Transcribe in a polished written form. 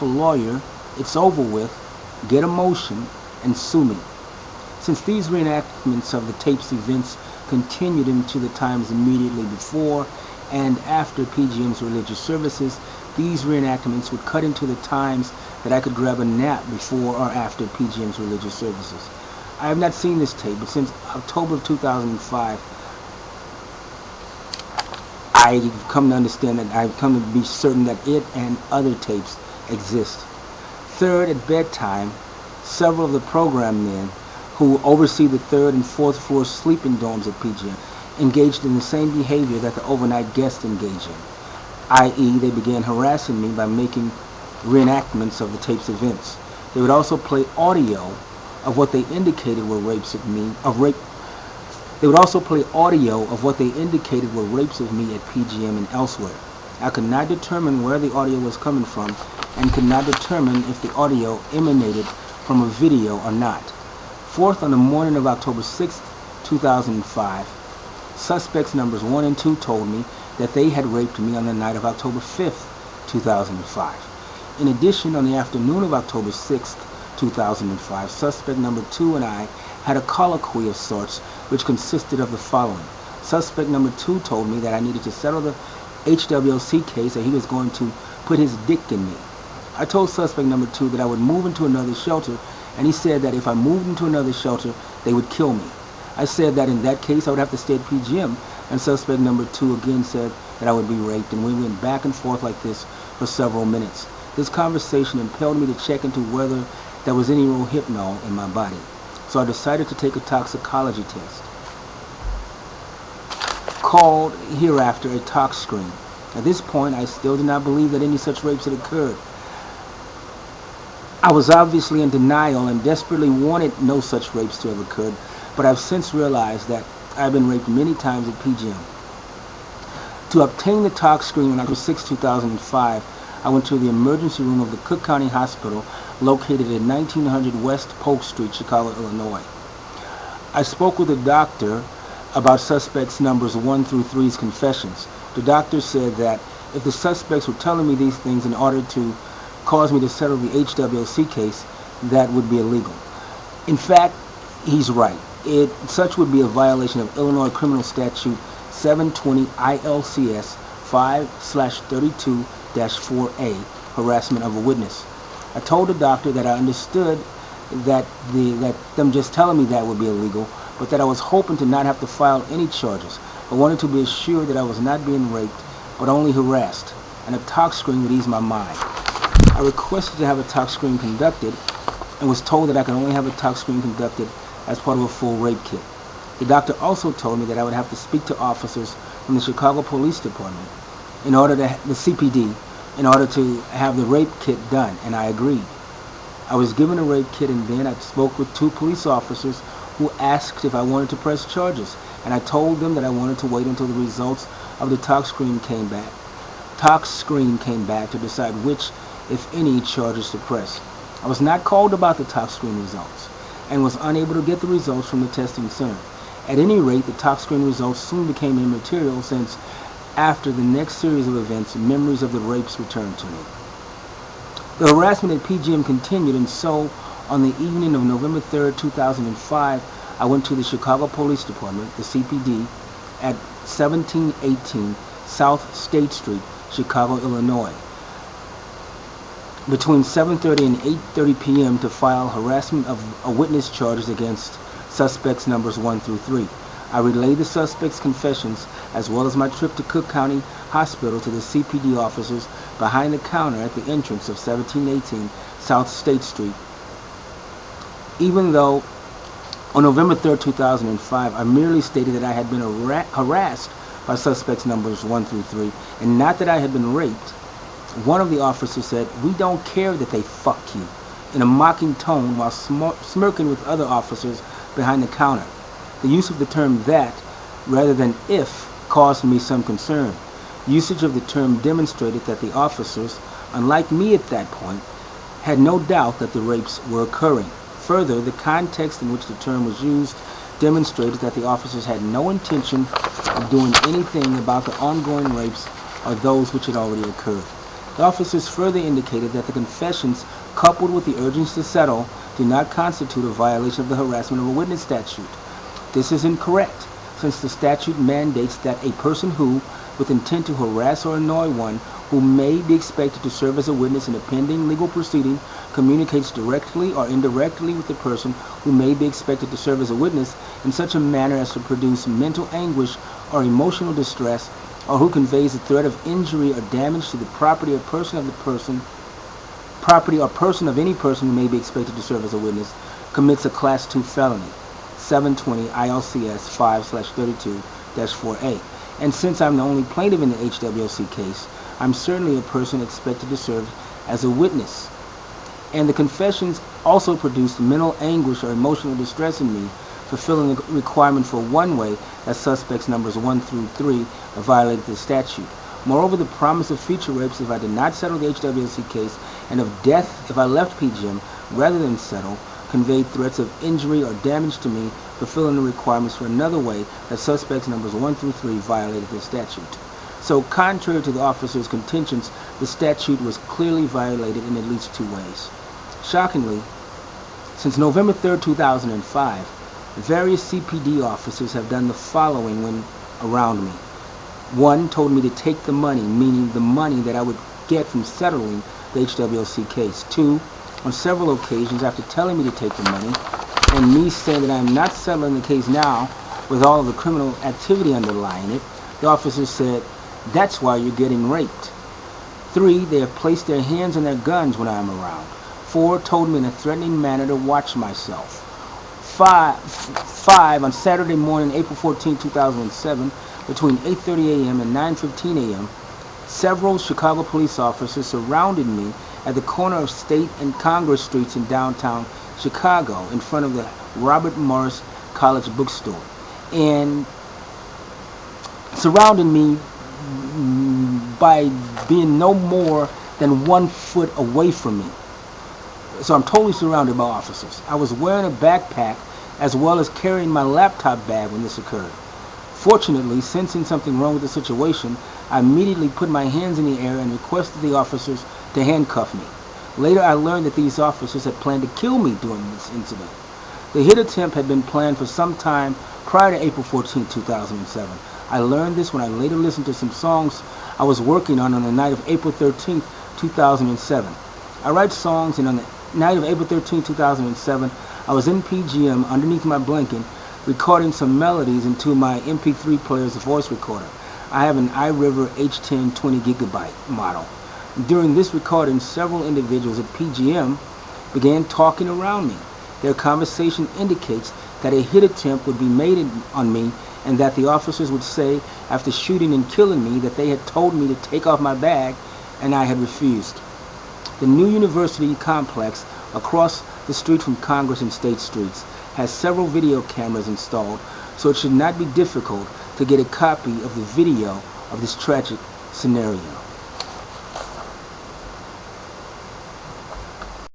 a lawyer, it's over with, get a motion, and sue me. Since these reenactments of the tape's events continued into the times immediately before and after PGM's religious services, these reenactments would cut into the times that I could grab a nap before or after PGM's religious services. I have not seen this tape, but since October of 2005, I've come to understand that I've come to be certain that it and other tapes exist. Third, at bedtime, several of the program men who oversee the third and fourth floor sleeping dorms at PGM engaged in the same behavior that the overnight guests engage in, i.e. they began harassing me by making reenactments of the tape's events. They would also play audio of what they indicated were rapes of me, They would also play audio of what they indicated were rapes of me at PGM and elsewhere. I could not determine where the audio was coming from and could not determine if the audio emanated from a video or not. Fourth, on the morning of October 6, 2005, suspects numbers 1 and 2 told me that they had raped me on the night of October 5, 2005. In addition, on the afternoon of October 6, 2005, suspect number 2 and I had a colloquy of sorts which consisted of the following. Suspect number 2 told me that I needed to settle the HWC case, that he was going to put his dick in me. I told suspect number 2 that I would move into another shelter, and he said that if I moved into another shelter, they would kill me. I said that in that case I would have to stay at PGM, and suspect number 2 again said that I would be raped, and we went back and forth like this for several minutes. This conversation impelled me to check into whether there was any rohypnol in my body, so I decided to take a toxicology test, called hereafter a tox screen. At this point, I still did not believe that any such rapes had occurred. I was obviously in denial and desperately wanted no such rapes to have occurred, but I've since realized that I've been raped many times at PGM. To obtain the tox screen on October 6, 2005, I went to the emergency room of the Cook County Hospital located at 1900 West Polk Street, Chicago, Illinois. I spoke with the doctor about suspects numbers 1 through 3's confessions. The doctor said that if the suspects were telling me these things in order to cause me to settle the HWC case, that would be illegal. In fact, he's right. Such would be a violation of Illinois Criminal Statute 720 ILCS 5/32-4A, harassment of a witness. I told the doctor that I understood that them just telling me that would be illegal, but that I was hoping to not have to file any charges. I wanted to be assured that I was not being raped, but only harassed, and a tox screen would ease my mind. I requested to have a tox screen conducted and was told that I could only have a tox screen conducted as part of a full rape kit. The doctor also told me that I would have to speak to officers from the Chicago Police Department, the CPD, in order to have the rape kit done, and I agreed. I was given a rape kit, and then I spoke with 2 police officers who asked if I wanted to press charges, and I told them that I wanted to wait until the results of the tox screen came back to decide which, if any, charges to press. I was not called about the tox screen results and was unable to get the results from the testing center. At any rate, the tox screen results soon became immaterial, since after the next series of events, memories of the rapes returned to me. The harassment at PGM continued, and so on the evening of November 3, 2005, I went to the Chicago Police Department, the CPD, at 1718 South State Street, Chicago, Illinois, between 7:30 and 8:30 p.m. to file harassment of a witness charges against suspects numbers 1 through 3. I relayed the suspects' confessions as well as my trip to Cook County Hospital to the CPD officers behind the counter at the entrance of 1718 South State Street. Even though on November 3, 2005, I merely stated that I had been harassed by suspects numbers 1 through 3 and not that I had been raped, one of the officers said, "We don't care that they fuck you," in a mocking tone while smirking with other officers behind the counter. The use of the term "that" rather than "if" caused me some concern. Usage of the term demonstrated that the officers, unlike me at that point, had no doubt that the rapes were occurring. Further, the context in which the term was used demonstrated that the officers had no intention of doing anything about the ongoing rapes or those which had already occurred. The officers further indicated that the confessions, coupled with the urgings to settle, do not constitute a violation of the harassment of a witness statute. This is incorrect, since the statute mandates that a person who, with intent to harass or annoy one who may be expected to serve as a witness in a pending legal proceeding, communicates directly or indirectly with the person who may be expected to serve as a witness in such a manner as to produce mental anguish or emotional distress, or who conveys a threat of injury or damage to the property or person of any person who may be expected to serve as a witness, commits a Class 2 felony, 720 ILCS 5/32-4A. And since I'm the only plaintiff in the HWC case, I'm certainly a person expected to serve as a witness. And the confessions also produced mental anguish or emotional distress in me, fulfilling the requirement for one way that suspects numbers 1 through 3 violated the statute. Moreover, the promise of future rapes if I did not settle the HWC case, and of death if I left PGM rather than settle, conveyed threats of injury or damage to me, fulfilling the requirements for another way that suspects numbers 1 through 3 violated the statute. So, contrary to the officers' contentions, the statute was clearly violated in at least 2 ways. Shockingly, since November 3, 2005, various CPD officers have done the following when around me. 1, told me to take the money, meaning the money that I would get from settling the HWC case. 2, on several occasions, after telling me to take the money, and me saying that I am not settling the case now with all of the criminal activity underlying it, the officers said, "That's why you're getting raped." 3, they have placed their hands on their guns when I am around. 4, told me in a threatening manner to watch myself. 5, on Saturday morning, April 14, 2007, between 8:30 a.m. and 9:15 a.m., several Chicago police officers surrounded me at the corner of State and Congress Streets in downtown Chicago in front of the Robert Morris College bookstore, and surrounded me by being no more than 1 foot away from me. So I'm totally surrounded by officers. I was wearing a backpack as well as carrying my laptop bag when this occurred. Fortunately, sensing something wrong with the situation, I immediately put my hands in the air and requested the officers to handcuff me. Later, I learned that these officers had planned to kill me during this incident. The hit attempt had been planned for some time prior to April 14, 2007. I learned this when I later listened to some songs I was working on the night of April 13, 2007. I write songs, and on the night of April 13, 2007, I was in PGM underneath my blanket recording some melodies into my MP3 player's voice recorder. I have an iRiver H10 20 gigabyte model. During this recording, several individuals at PGM began talking around me. Their conversation indicates that a hit attempt would be made on me, and that the officers would say, after shooting and killing me, that they had told me to take off my bag, and I had refused. The new university complex across the street from Congress and State Streets has several video cameras installed, so it should not be difficult to get a copy of the video of this tragic scenario.